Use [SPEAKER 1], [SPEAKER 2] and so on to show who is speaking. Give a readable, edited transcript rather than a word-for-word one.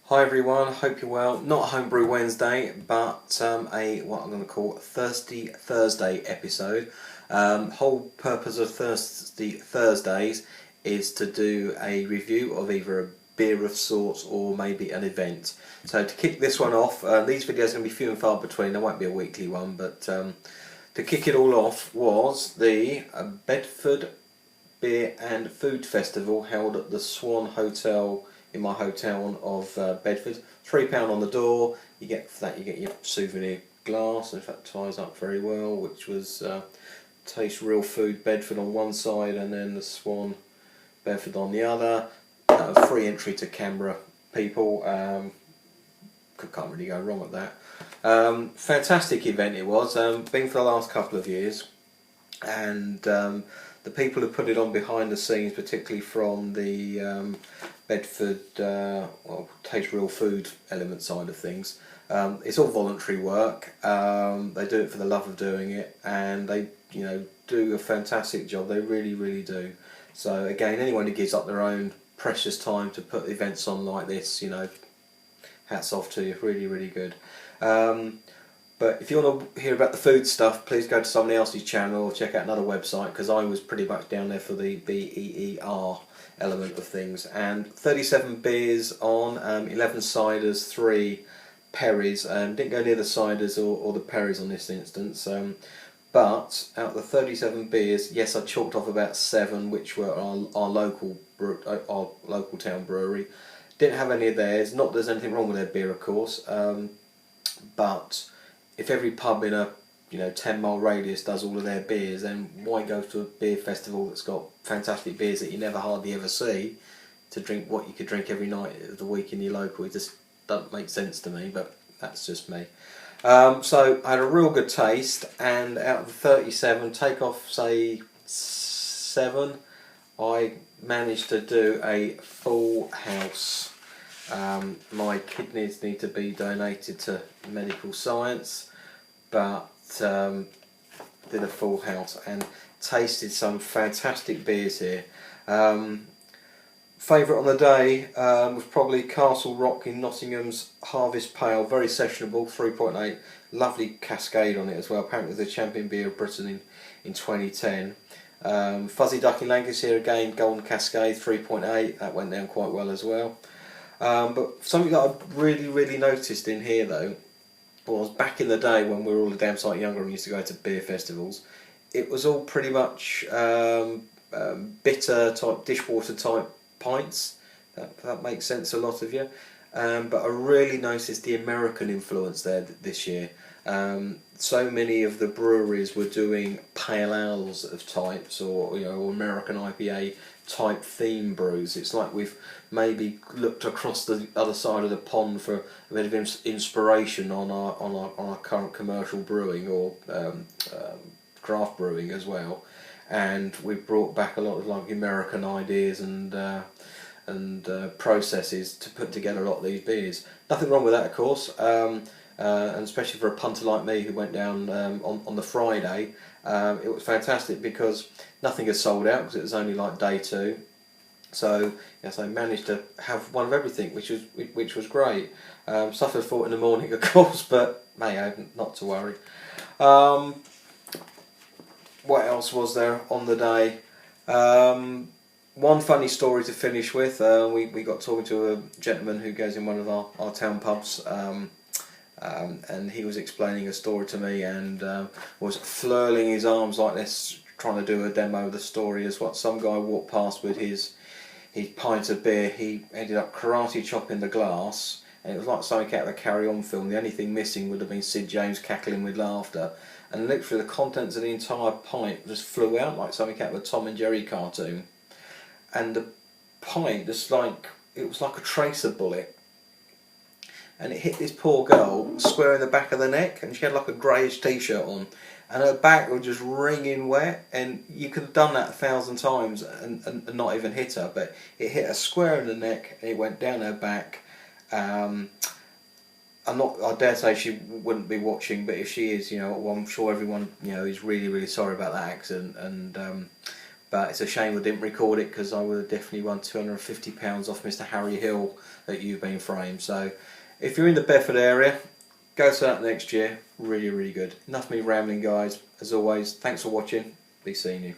[SPEAKER 1] Hi everyone, hope you're well. Not a Homebrew Wednesday, but a what I'm going to call Thirsty Thursday episode. Whole purpose of Thirsty Thursdays is to do a review of either a beer of sorts or maybe an event. So to kick this one off, these videos are going to be few and far between. There won't be a weekly one, but to kick it all off was the Bedford Beer and Food Festival held at the Swan Hotel in my hometown of Bedford. £3 on the door. You get for that. You get your souvenir glass. In fact, ties up very well. Which was Taste Real Food Bedford on one side, and then the Swan Bedford on the other. Free entry to Canberra people. Can't really go wrong at that. Fantastic event it was. Been for the last couple of years, and the people who put it on behind the scenes, particularly from the Bedford Taste Real Food element side of things, it's all voluntary work. They do it for the love of doing it, and they do a fantastic job. They really do. So again, anyone who gives up their own precious time to put events on like this, hats off to you. Really good. But if you want to hear about the food stuff, please go to somebody else's channel or check out another website, because I was pretty much down there for the BEER element of things. And 37 beers on, 11 ciders, 3 perries. Didn't go near the ciders or the perries on this instance. But out of the 37 beers, yes, I chalked off about 7, which were our local town brewery. Didn't have any of theirs. Not that there's anything wrong with their beer, of course. But if every pub in a 10-mile radius does all of their beers, then why go to a beer festival that's got fantastic beers that you never hardly ever see to drink what you could drink every night of the week in your local? It just doesn't make sense to me, but that's just me. So I had a real good taste, and out of the 37, take off say 7, I managed to do a full house. My kidneys need to be donated to medical science, but did a full house and tasted some fantastic beers here. Favourite on the day was probably Castle Rock in Nottingham's Harvest Pale, very sessionable, 3.8, lovely Cascade on it as well. Apparently the champion beer of Britain in 2010. Fuzzy Duck in Lancashire again, Golden Cascade, 3.8, that went down quite well as well. But something that I really noticed in here though was back in the day when we were all a damn sight younger and used to go to beer festivals, it was all pretty much bitter type, dishwater type pints. That makes sense to a lot of you. But I really noticed the American influence there this year. So many of the breweries were doing pale ales of types, or American IPA type theme brews. It's like we've maybe looked across the other side of the pond for a bit of inspiration on our current commercial brewing or craft brewing as well, and we've brought back a lot of like American ideas and processes to put together a lot of these beers. Nothing wrong with that, of course. And especially for a punter like me who went down on the Friday, it was fantastic because nothing had sold out because it was only like day 2. So yes, I managed to have one of everything, which was great. Suffered for it in the morning, of course, but not to worry. What else was there on the day? One funny story to finish with. We got talking to a gentleman who goes in one of our town pubs. And he was explaining a story to me and was flailing his arms like this, trying to do a demo of the story, as what some guy walked past with his pint of beer. He ended up karate chopping the glass, and it was like something out of a Carry On film. The only thing missing would have been Sid James cackling with laughter, and literally the contents of the entire pint just flew out like something out of a Tom and Jerry cartoon. And the pint just it was like a tracer bullet. And it hit this poor girl square in the back of the neck, and she had like a greyish t-shirt on, and her back was just wringing wet, and you could have done that 1,000 times and not even hit her, but it hit her square in the neck and it went down her back. I dare say she wouldn't be watching, but if she is, I'm sure everyone is really sorry about that accident, and but it's a shame I didn't record it because I would have definitely won £250 off Mr. Harry Hill at You've Been Framed. So if you're in the Bedford area, go to that next year. Really, really good. Enough of me rambling, guys. As always, thanks for watching. Be seeing you.